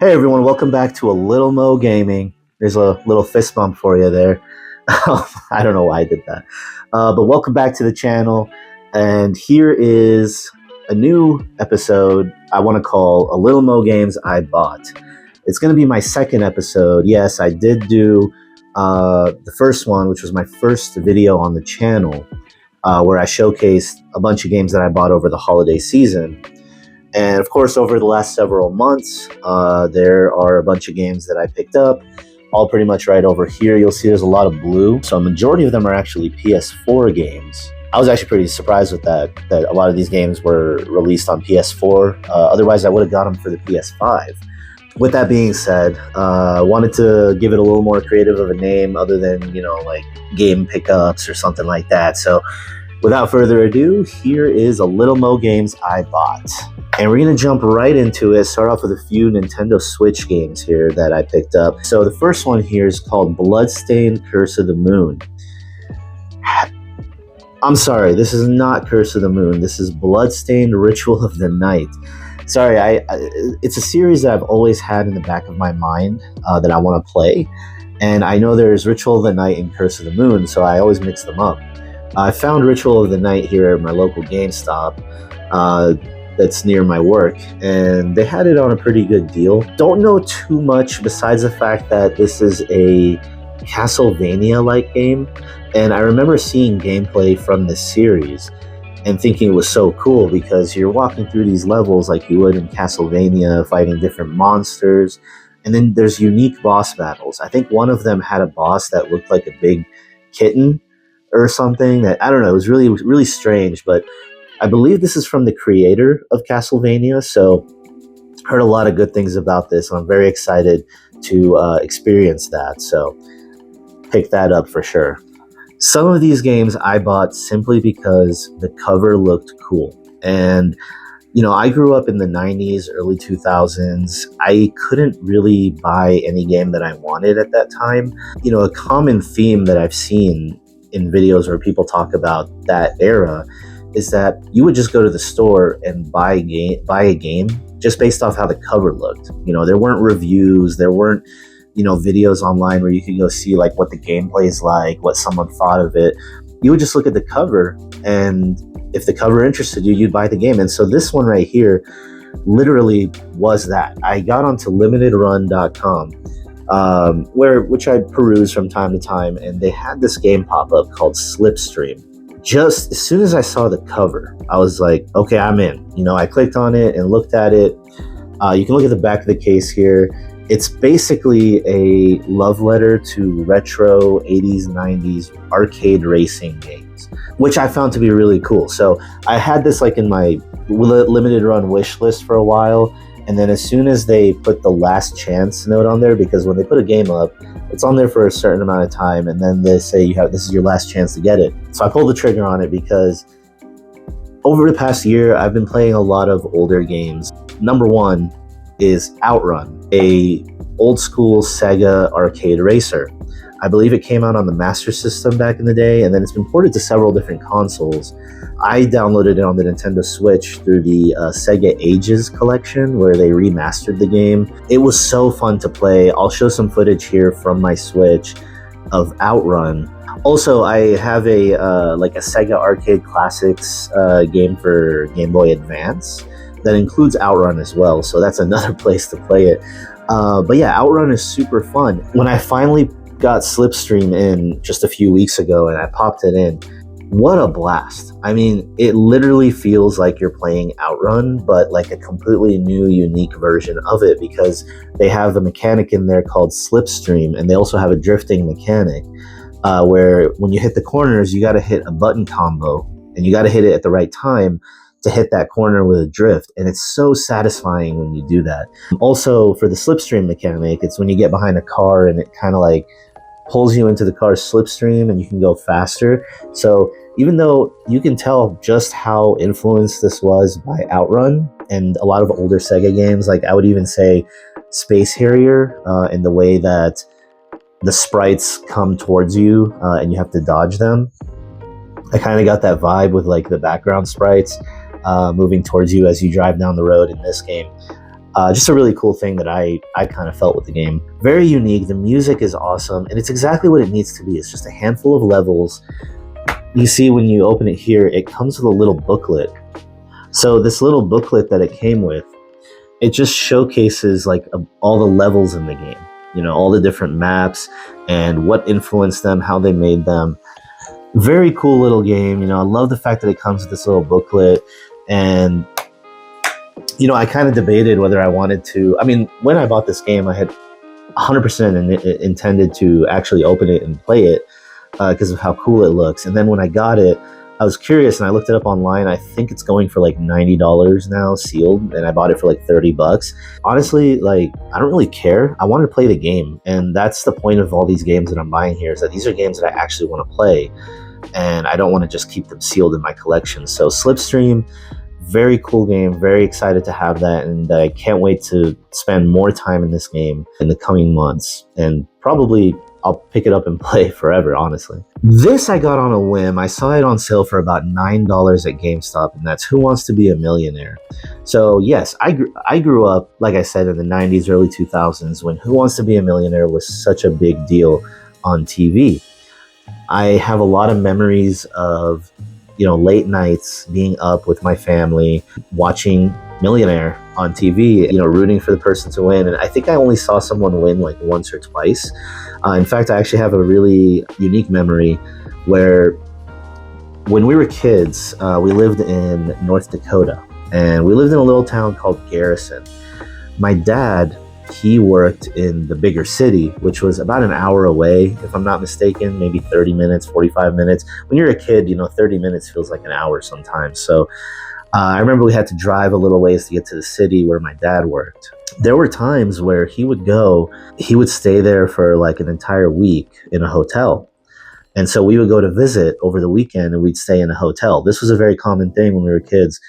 Hey everyone, welcome back to a Little Mo Gaming. There's a little fist bump for you there. I don't know why I did that. But welcome back to the channel. And here is a new episode I want to call a LittleMoeGames I Bought. It's going to be my second episode. Yes, I did do the first one, which was my first video on the channel, where I showcased a bunch of games that I bought over the holiday season. And of course, over the last several months, there are a bunch of games that I picked up, all pretty much right over here. You'll see there's a lot of blue. So a majority of them are actually PS4 games. I was actually pretty surprised with that a lot of these games were released on PS4. Otherwise, I would have got them for the PS5. With that being said, I wanted to give it a little more creative of a name other than, like game pickups or something like that. So without further ado, here is a LittleMoeGames I Bought. And we're going to jump right into it, start off with a few Nintendo Switch games here that I picked up. So the first one here is called Bloodstained Curse of the Moon. I'm sorry, this is not Curse of the Moon. This is Bloodstained Ritual of the Night. Sorry, it's a series that I've always had in the back of my mind that I want to play. And I know there's Ritual of the Night and Curse of the Moon, so I always mix them up. I found Ritual of the Night here at my local GameStop that's near my work, and they had it on a pretty good deal. Don't know too much besides the fact that this is a Castlevania-like game, and I remember seeing gameplay from this series and thinking it was so cool because you're walking through these levels like you would in Castlevania, fighting different monsters, and then there's unique boss battles. I think one of them had a boss that looked like a big kitten or something that, I don't know, it was really, really strange, but I believe this is from the creator of Castlevania, so heard a lot of good things about this, and I'm very excited to experience that, so pick that up for sure. Some of these games I bought simply because the cover looked cool, and I grew up in the 90s, early 2000s. I couldn't really buy any game that I wanted at that time. A common theme that I've seen in videos where people talk about that era is that you would just go to the store and buy a game just based off how the cover looked. There weren't reviews, there weren't, videos online where you could go see like what the gameplay is like, what someone thought of it. You would just look at the cover, and if the cover interested you, you'd buy the game. And so this one right here literally was that. I got onto limitedrun.com, which I peruse from time to time, and they had this game pop up called Slipstream. Just as soon as I saw the cover, I was like, okay, I'm in. I clicked on it and looked at it. You can look at the back of the case here. It's basically a love letter to retro 80s, 90s arcade racing games, which I found to be really cool. So I had this like in my limited run wish list for a while. And then as soon as they put the last chance note on there, because when they put a game up, it's on there for a certain amount of time, and then they say this is your last chance to get it. So I pulled the trigger on it because over the past year, I've been playing a lot of older games. Number one is Outrun, a old school Sega arcade racer. I believe it came out on the Master System back in the day, and then it's been ported to several different consoles. I downloaded it on the Nintendo Switch through the Sega Ages collection, where they remastered the game. It was so fun to play. I'll show some footage here from my Switch of Outrun. Also, I have a Sega Arcade Classics game for Game Boy Advance that includes Outrun as well, so that's another place to play it. But yeah, Outrun is super fun. When I finally got Slipstream in just a few weeks ago and I popped it in, what a blast. I mean, it literally feels like you're playing Outrun, but like a completely new, unique version of it, because they have a mechanic in there called Slipstream, and they also have a drifting mechanic where when you hit the corners, you got to hit a button combo, and you got to hit it at the right time to hit that corner with a drift, and it's so satisfying when you do that. Also, for the Slipstream mechanic, it's when you get behind a car and it kind of like pulls you into the car's slipstream and you can go faster. So even though you can tell just how influenced this was by Outrun and a lot of older Sega games, like I would even say Space Harrier, in the way that the sprites come towards you and you have to dodge them. I kind of got that vibe with like the background sprites moving towards you as you drive down the road in this game. Just a really cool thing that I kind of felt with the game. Very unique. The music is awesome, and it's exactly what it needs to be. It's just a handful of levels. You see when you open it here, it comes with a little booklet. So this little booklet that it came with, it just showcases like all the levels in the game. You know, all the different maps and what influenced them, how they made them. Very cool little game. You know, I love the fact that it comes with this little booklet. And you know, I kind of debated whether I wanted to. I mean, when I bought this game, I had 100% intended to actually open it and play it because of how cool it looks. And then when I got it, I was curious and I looked it up online. I think it's going for like $90 now, sealed, and I bought it for like $30. Honestly, like, I don't really care. I wanted to play the game, and that's the point of all these games that I'm buying here, is that these are games that I actually want to play, and I don't want to just keep them sealed in my collection. So Slipstream, very cool game, very excited to have that, and I can't wait to spend more time in this game in the coming months, and probably I'll pick it up and play forever, honestly. This I got on a whim. I saw it on sale for about $9 at GameStop, and that's Who Wants to Be a Millionaire. So yes, I grew up, like I said, in the 90s, early 2000s, when Who Wants to Be a Millionaire was such a big deal on TV. I have a lot of memories of, you know, late nights being up with my family, watching Millionaire on TV, you know, rooting for the person to win. And I think I only saw someone win like once or twice. In fact, I actually have a really unique memory where when we were kids, we lived in North Dakota, and we lived in a little town called Garrison. My dad, he worked in the bigger city, which was about an hour away, if I'm not mistaken, maybe 30 minutes, 45 minutes. When you're a kid, you know, 30 minutes feels like an hour sometimes. So I remember we had to drive a little ways to get to the city where my dad worked. There were times where he would stay there for like an entire week in a hotel. And so we would go to visit over the weekend and we'd stay in a hotel. This was a very common thing when we were kids.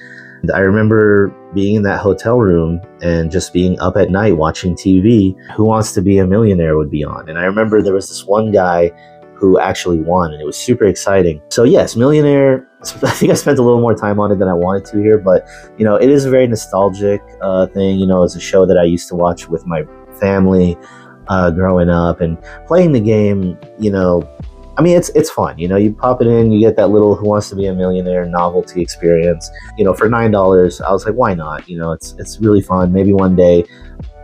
And I remember being in that hotel room and just being up at night watching TV. Who Wants to Be a Millionaire would be on. And I remember there was this one guy who actually won, and it was super exciting. So yes, Millionaire, I think I spent a little more time on it than I wanted to here, but you know, it is a very nostalgic thing. You know, it's a show that I used to watch with my family growing up, and playing the game, you know, I mean, it's fun. You know, you pop it in, you get that little Who Wants to Be a Millionaire novelty experience. You know, for $9, I was like, why not? You know, it's really fun. Maybe one day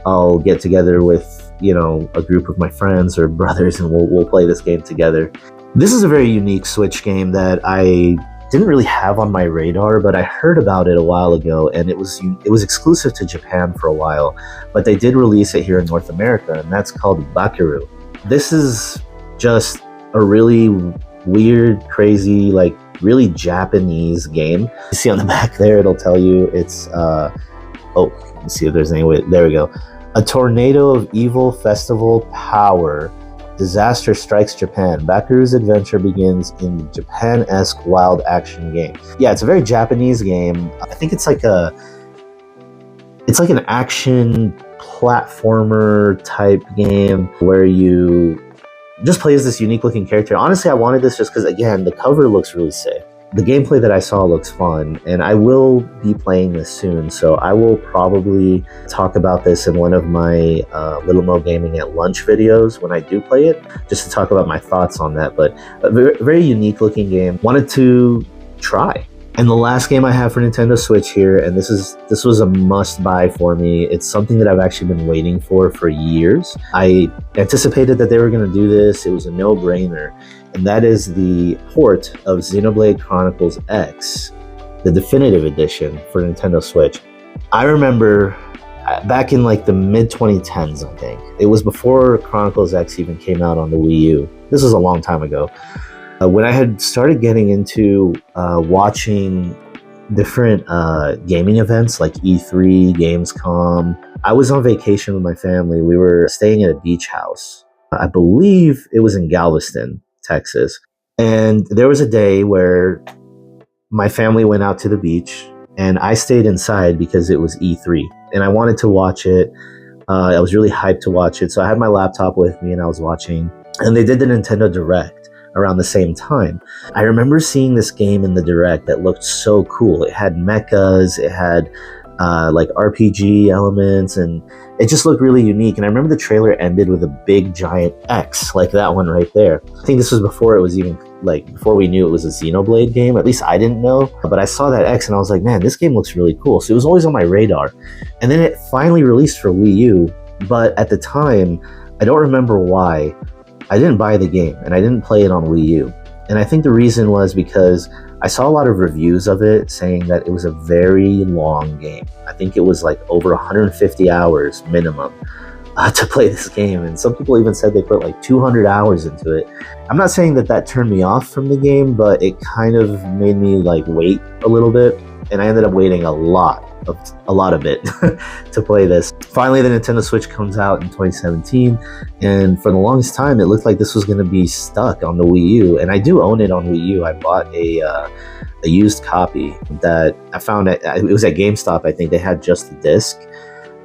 I'll get together with, you know, a group of my friends or brothers, and we'll play this game together. This is a very unique Switch game that I didn't really have on my radar, but I heard about it a while ago, and it was exclusive to Japan for a while, but they did release it here in North America, and that's called Bakeru. This is just a really weird, crazy, like really Japanese game. You see on the back there, it'll tell you it's let's see if there's any way. There we go. A tornado of evil, festival, power, disaster strikes Japan. Bakeru's adventure begins in the Japan-esque wild action game. Yeah, it's a very Japanese game. I think it's like an action platformer type game where you just play as this unique looking character. Honestly, I wanted this just because, again, the cover looks really sick. The gameplay that I saw looks fun, and I will be playing this soon, so I will probably talk about this in one of my Little Mo Gaming at Lunch videos when I do play it, just to talk about my thoughts on that. But a very, very unique looking game. Wanted to try. And the last game I have for Nintendo Switch here, and this was a must-buy for me. It's something that I've actually been waiting for years. I anticipated that they were going to do this. It was a no-brainer. And that is the port of Xenoblade Chronicles X, the definitive edition for Nintendo Switch. I remember back in like the mid-2010s, I think. It was before Chronicles X even came out on the Wii U. This was a long time ago. When I had started getting into watching different gaming events like E3, Gamescom, I was on vacation with my family. We were staying at a beach house. I believe it was in Galveston, Texas. And there was a day where my family went out to the beach and I stayed inside because it was E3 and I wanted to watch it. I was really hyped to watch it. So I had my laptop with me and I was watching, and they did the Nintendo Direct around the same time. I remember seeing this game in the Direct that looked so cool. It had mechas, it had like RPG elements, and it just looked really unique. And I remember the trailer ended with a big giant X, like that one right there. I think this was before it was even, like, before we knew it was a Xenoblade game. At least I didn't know, but I saw that X and I was like, man, this game looks really cool. So it was always on my radar. And then it finally released for Wii U, but at the time, I don't remember why, I didn't buy the game and I didn't play it on Wii U. And I think the reason was because I saw a lot of reviews of it saying that it was a very long game. I think it was like over 150 hours minimum to play this game. And some people even said they put like 200 hours into it. I'm not saying that that turned me off from the game, but it kind of made me like wait a little bit. And I ended up waiting a lot of it to play this. Finally, the Nintendo Switch comes out in 2017, and for the longest time, it looked like this was going to be stuck on the Wii U. And I do own it on Wii U. I bought a used copy that I found it was at GameStop. I think they had just the disc,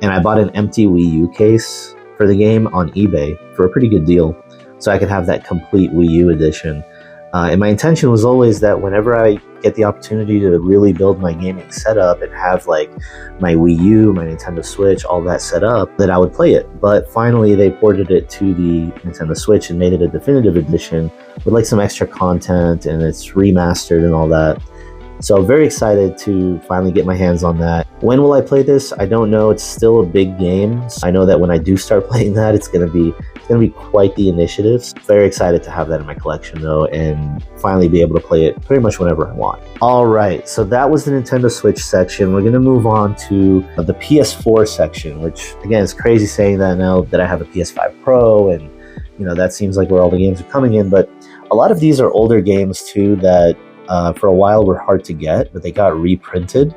and I bought an empty Wii U case for the game on eBay for a pretty good deal, so I could have that complete Wii U edition. And my intention was always that whenever I get the opportunity to really build my gaming setup and have like my Wii U, my Nintendo Switch, all that set up, that I would play it. But finally they ported it to the Nintendo Switch and made it a definitive edition with like some extra content, and it's remastered and all that. So very excited to finally get my hands on that. When will I play this? I don't know. It's still a big game. I know that when I do start playing that, it's gonna be quite the initiative. Very excited to have that in my collection though, and finally be able to play it pretty much whenever I want. All right, so that was the Nintendo Switch section. We're gonna move on to the PS4 section, which again, is crazy saying that now that I have a PS5 Pro, and you know, that seems like where all the games are coming in, but a lot of these are older games too that for a while were hard to get, but they got reprinted.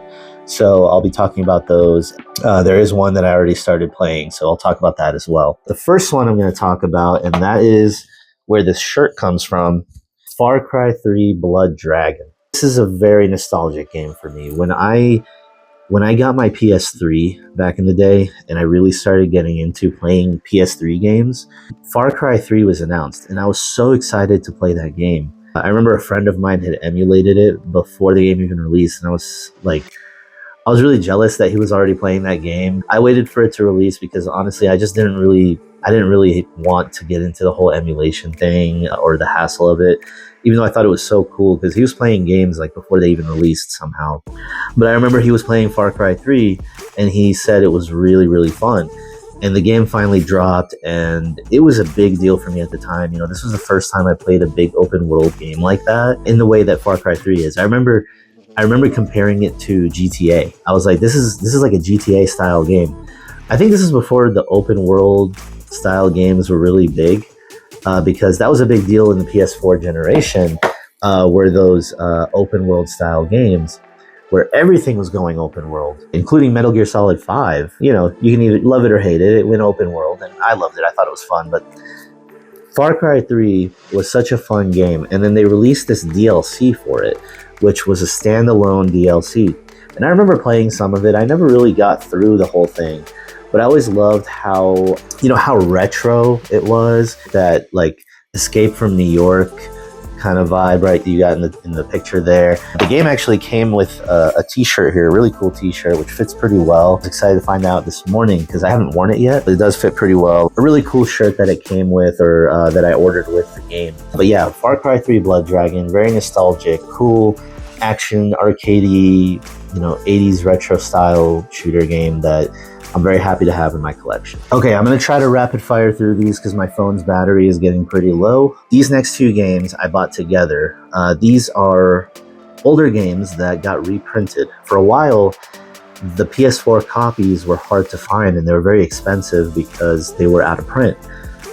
So I'll be talking about those. There is one that I already started playing, so I'll talk about that as well. The first one I'm going to talk about, and that is where this shirt comes from, Far Cry 3 Blood Dragon. This is a very nostalgic game for me. When I got my PS3 back in the day, and I really started getting into playing PS3 games, Far Cry 3 was announced, and I was so excited to play that game. I remember a friend of mine had emulated it before the game even released, and I was really jealous that he was already playing that game. I waited for it to release because honestly, I didn't really want to get into the whole emulation thing or the hassle of it, even though I thought it was so cool because he was playing games like before they even released somehow. But I remember he was playing Far Cry 3 and he said it was really, really fun. And the game finally dropped, and it was a big deal for me at the time. You know, this was the first time I played a big open world game like that in the way that Far Cry 3 is. I remember comparing it to GTA. I was like, this is like a GTA style game. I think this is before the open world style games were really big, because that was a big deal in the PS4 generation, were those open world style games where everything was going open world, including Metal Gear Solid 5. You know, you can either love it or hate it. It went open world, and I loved it. I thought it was fun, but Far Cry 3 was such a fun game, and then they released this DLC for it, which was a standalone DLC. And I remember playing some of it. I never really got through the whole thing, but I always loved how retro it was, that like Escape from New York kind of vibe, right, that you got in the picture there. The game actually came with a t-shirt here, a really cool t-shirt, which fits pretty well. I was excited to find out this morning because I haven't worn it yet, but it does fit pretty well. A really cool shirt that it came with, or that I ordered with the game. But yeah, Far Cry 3 Blood Dragon, very nostalgic, cool, action, arcadey, 80s retro style shooter game that I'm very happy to have in my collection. Okay, I'm going to try to rapid fire through these because my phone's battery is getting pretty low. These next two games I bought together. These are older games that got reprinted. For a while, the PS4 copies were hard to find and they were very expensive because they were out of print.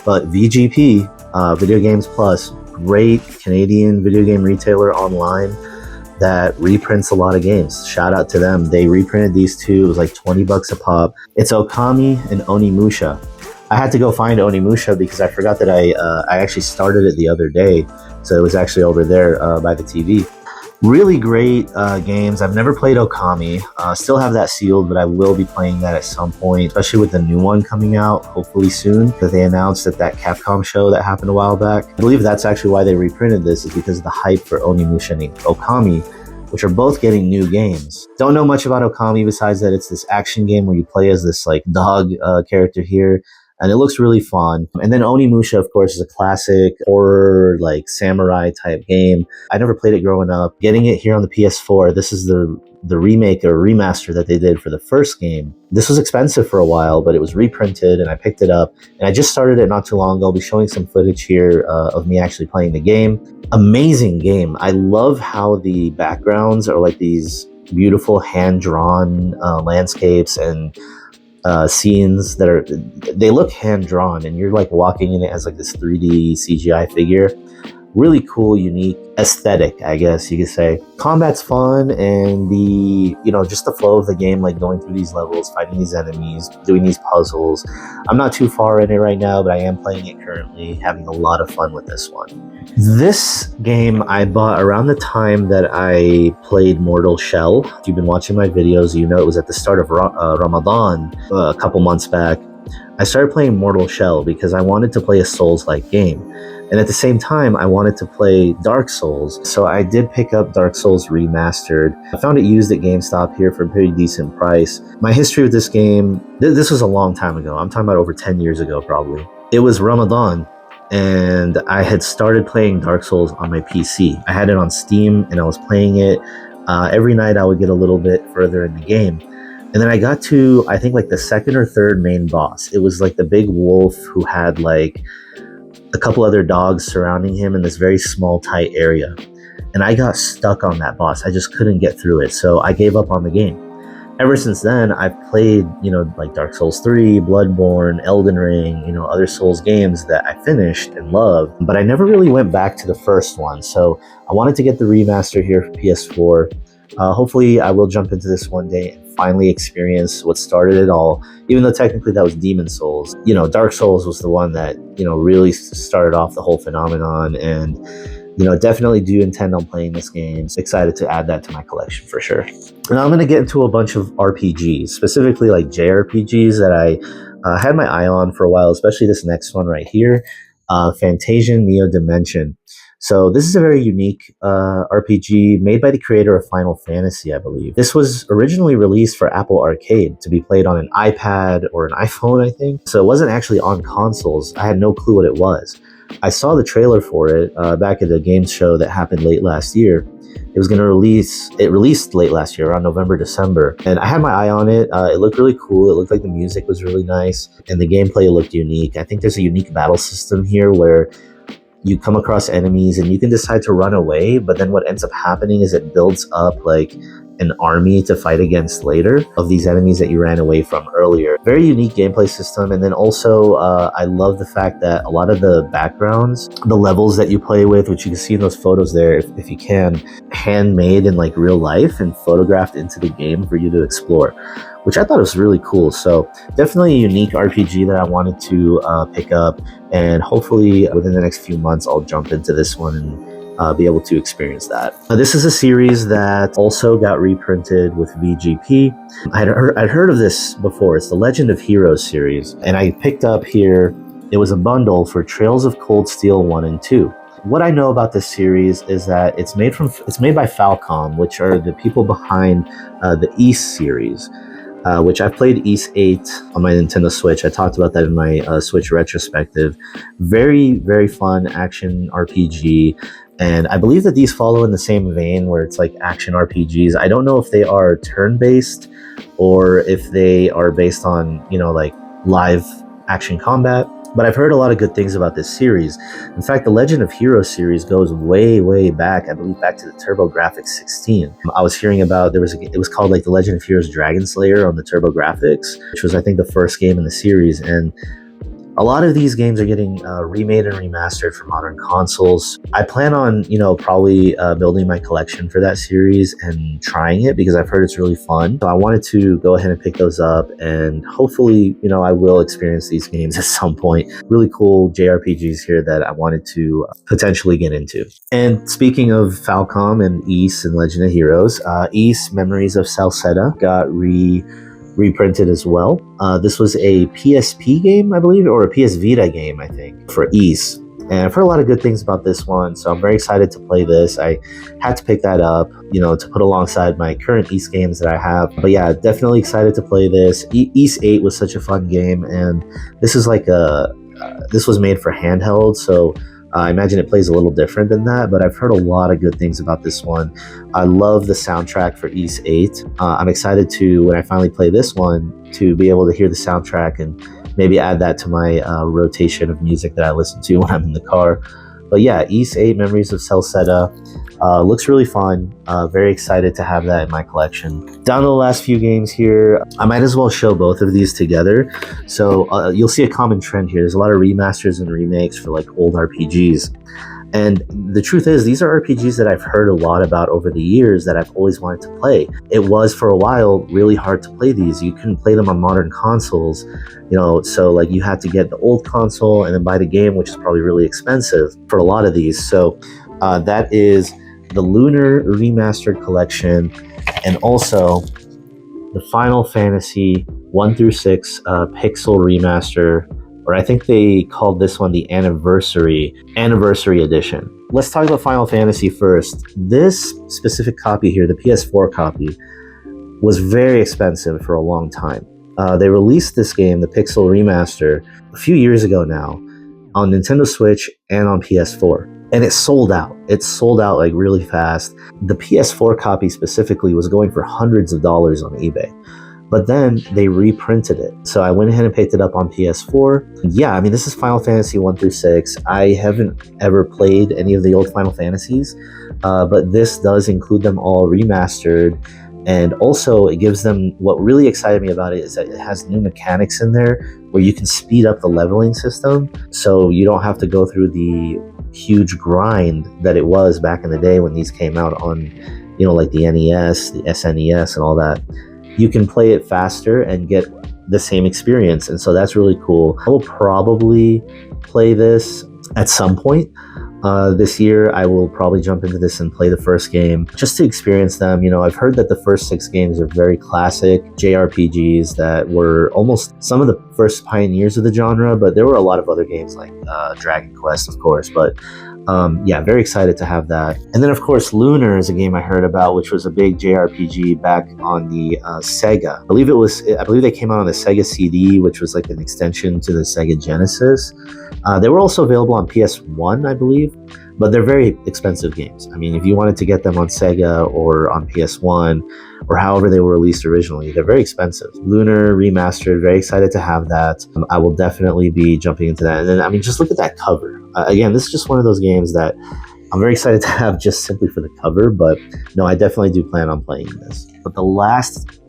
But VGP, Video Games Plus, great Canadian video game retailer online that reprints a lot of games. Shout out to them. They reprinted these two. It was like $20 a pop. It's Okami and Onimusha. I had to go find Onimusha because I forgot that I actually started it the other day. So it was actually over there by the TV. Really great games. I've never played Okami. Still have that sealed, but I will be playing that at some point, especially with the new one coming out, hopefully soon, that they announced at that Capcom show that happened a while back. I believe that's actually why they reprinted this, is because of the hype for Onimusha and Okami. which are both getting new games. Don't know much about Okami besides that it's this action game where you play as this like dog character here, and it looks really fun. And then Onimusha, of course, is a classic horror, like samurai type game. I never played it growing up. Getting it here on the PS4, this is the remake or remaster that they did for the first game. This was expensive for a while, but it was reprinted and I picked it up. And I just started it not too long ago. I'll be showing some footage here of me actually playing the game. Amazing game. I love how the backgrounds are like these beautiful hand-drawn landscapes and scenes they look hand-drawn, and you're like walking in it as like this 3D CGI figure. Really cool, unique aesthetic, I guess you could say. Combat's fun, and just the flow of the game, like going through these levels, fighting these enemies, doing these puzzles. I'm not too far in it right now, but I am playing it currently, having a lot of fun with this one. This game I bought around the time that I played Mortal Shell. If you've been watching my videos, you know it was at the start of Ramadan a couple months back. I started playing Mortal Shell because I wanted to play a Souls-like game. And at the same time, I wanted to play Dark Souls. So I did pick up Dark Souls Remastered. I found it used at GameStop here for a pretty decent price. My history with this game, this was a long time ago. I'm talking about over 10 years ago, probably. It was Ramadan, and I had started playing Dark Souls on my PC. I had it on Steam, and I was playing it. Every night I would get a little bit further in the game. And then I got to, I think, like the second or third main boss. It was like the big wolf who had like a couple other dogs surrounding him in this very small, tight area. And I got stuck on that boss. I just couldn't get through it. So I gave up on the game. Ever since then, I've played, like Dark Souls 3, Bloodborne, Elden Ring, other Souls games that I finished and loved. But I never really went back to the first one. So I wanted to get the remaster here for PS4. Hopefully I will jump into this one day and finally experience what started it all, even though technically that was Demon Souls. Dark Souls was the one that, really started off the whole phenomenon, and, definitely do intend on playing this game. Excited to add that to my collection for sure. Now I'm going to get into a bunch of RPGs, specifically like JRPGs that I had my eye on for a while, especially this next one right here, Fantasian Neo Dimension. So this is a very unique RPG made by the creator of Final Fantasy, I believe. This was originally released for Apple Arcade to be played on an iPad or an iPhone, I think. So it wasn't actually on consoles. I had no clue what it was. I saw the trailer for it back at the games show that happened late last year. It released late last year, around November, December. And I had my eye on it. It looked really cool. It looked like the music was really nice. And the gameplay looked unique. I think there's a unique battle system here where you come across enemies and you can decide to run away, but then what ends up happening is it builds up like an army to fight against later of these enemies that you ran away from earlier. Very unique gameplay system. And then also I love the fact that a lot of the backgrounds, the levels that you play with, which you can see in those photos there, if you can, handmade in like real life and photographed into the game for you to explore, which I thought was really cool. So definitely a unique RPG that I wanted to pick up, and hopefully within the next few months I'll jump into this one and be able to experience that. This is a series that also got reprinted with VGP. I'd heard of this before. It's the Legend of Heroes series, and I picked up here, it was a bundle for Trails of Cold Steel 1 and 2. What I know about this series is that it's made by Falcom, which are the people behind the Ys series. Which I've played Ys 8 on my Nintendo Switch. I talked about that in my Switch retrospective. Very, very fun action RPG. And I believe that these follow in the same vein where it's like action RPGs. I don't know if they are turn-based or if they are based on, like live action combat. But I've heard a lot of good things about this series. In fact, the Legend of Heroes series goes way, way back. I believe back to the TurboGrafx 16. I was hearing about, it was called like the Legend of Heroes Dragon Slayer on the TurboGrafx, which was I think the first game in the series. And a lot of these games are getting remade and remastered for modern consoles. I plan on, probably building my collection for that series and trying it because I've heard it's really fun. So I wanted to go ahead and pick those up, and hopefully, I will experience these games at some point. Really cool JRPGs here that I wanted to potentially get into. And speaking of Falcom and Ys and Legend of Heroes, Ys Memories of Salceda got reprinted as well. This was a PSP game, I believe, or a PS Vita game, I think, for Ys. And I've heard a lot of good things about this one, so I'm very excited to play this. I had to pick that up, to put alongside my current East games that I have. But yeah, definitely excited to play this. East 8 was such a fun game, and this is like this was made for handheld, so I imagine it plays a little different than that, but I've heard a lot of good things about this one. I love the soundtrack for East 8. I'm excited to, when I finally play this one, to be able to hear the soundtrack and maybe add that to my rotation of music that I listen to when I'm in the car. But yeah, East 8 Memories of Celceta looks really fun. Very excited to have that in my collection. Down to the last few games here, I might as well show both of these together. So you'll see a common trend here. There's a lot of remasters and remakes for like old RPGs. And the truth is, these are RPGs that I've heard a lot about over the years that I've always wanted to play. It was, for a while, really hard to play these. You couldn't play them on modern consoles, so like you had to get the old console and then buy the game, which is probably really expensive for a lot of these. So that is the Lunar Remastered Collection, and also the Final Fantasy 1 through 6 Pixel Remaster, or I think they called this one the Anniversary Edition. Let's talk about Final Fantasy first. This specific copy here, the PS4 copy, was very expensive for a long time. They released this game, the Pixel Remaster, a few years ago now, on Nintendo Switch and on PS4. And it sold out. It sold out like really fast. The PS4 copy specifically was going for hundreds of dollars on eBay. But then they reprinted it. So I went ahead and picked it up on PS4. Yeah, I mean, this is Final Fantasy 1 through 6. I haven't ever played any of the old Final Fantasies, but this does include them all remastered. And also it gives them, what really excited me about it is that it has new mechanics in there where you can speed up the leveling system. So you don't have to go through the huge grind that it was back in the day when these came out on, like the NES, the SNES and all that. You can play it faster and get the same experience. And so that's really cool. I will probably play this at some point this year. I will probably jump into this and play the first game just to experience them. I've heard that the first 6 games are very classic JRPGs that were almost some of the first pioneers of the genre, but there were a lot of other games like Dragon Quest, of course. But yeah, very excited to have that. And then, of course, Lunar is a game I heard about, which was a big JRPG back on the Sega. I believe they came out on the Sega CD, which was like an extension to the Sega Genesis. They were also available on PS1, I believe, but they're very expensive games. I mean, if you wanted to get them on Sega or on PS1 or however they were released originally, they're very expensive. Lunar Remastered, very excited to have that. I will definitely be jumping into that. And then, I mean, just look at that cover. Again, this is just one of those games that I'm very excited to have just simply for the cover, but no, I definitely do plan on playing this. But the last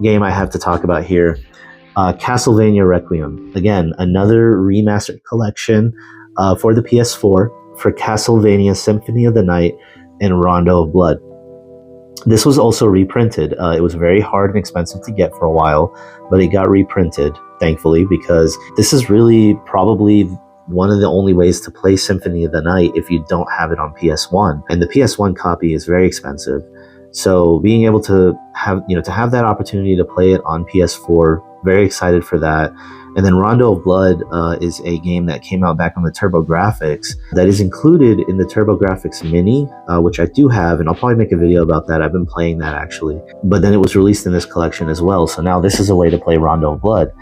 game I have to talk about here, Castlevania Requiem. Again, another remastered collection for the PS4 for Castlevania Symphony of the Night and Rondo of Blood. This was also reprinted. It was very hard and expensive to get for a while, but it got reprinted, thankfully, because this is really probably one of the only ways to play Symphony of the Night if you don't have it on PS1. And the PS1 copy is very expensive. So being able to have that opportunity to play it on PS4, very excited for that. And then Rondo of Blood is a game that came out back on the TurboGrafx that is included in the TurboGrafx Mini, which I do have, and I'll probably make a video about that. I've been playing that actually. But then it was released in this collection as well, so now this is a way to play Rondo of Blood.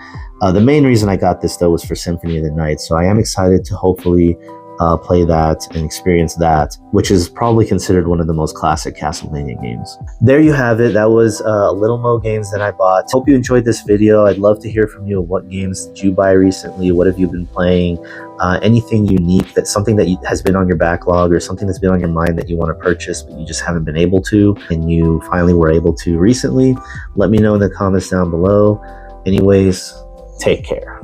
The main reason I got this, though, was for Symphony of the Night, so I am excited to hopefully play that and experience that, which is probably considered one of the most classic Castlevania games. There you have it. That was LittleMoeGames that I bought. Hope you enjoyed this video. I'd love to hear from you. What games did you buy recently? What have you been playing? Anything unique, that's something that has been on your backlog or something that's been on your mind that you want to purchase but you just haven't been able to and you finally were able to recently? Let me know in the comments down below. Anyways, take care.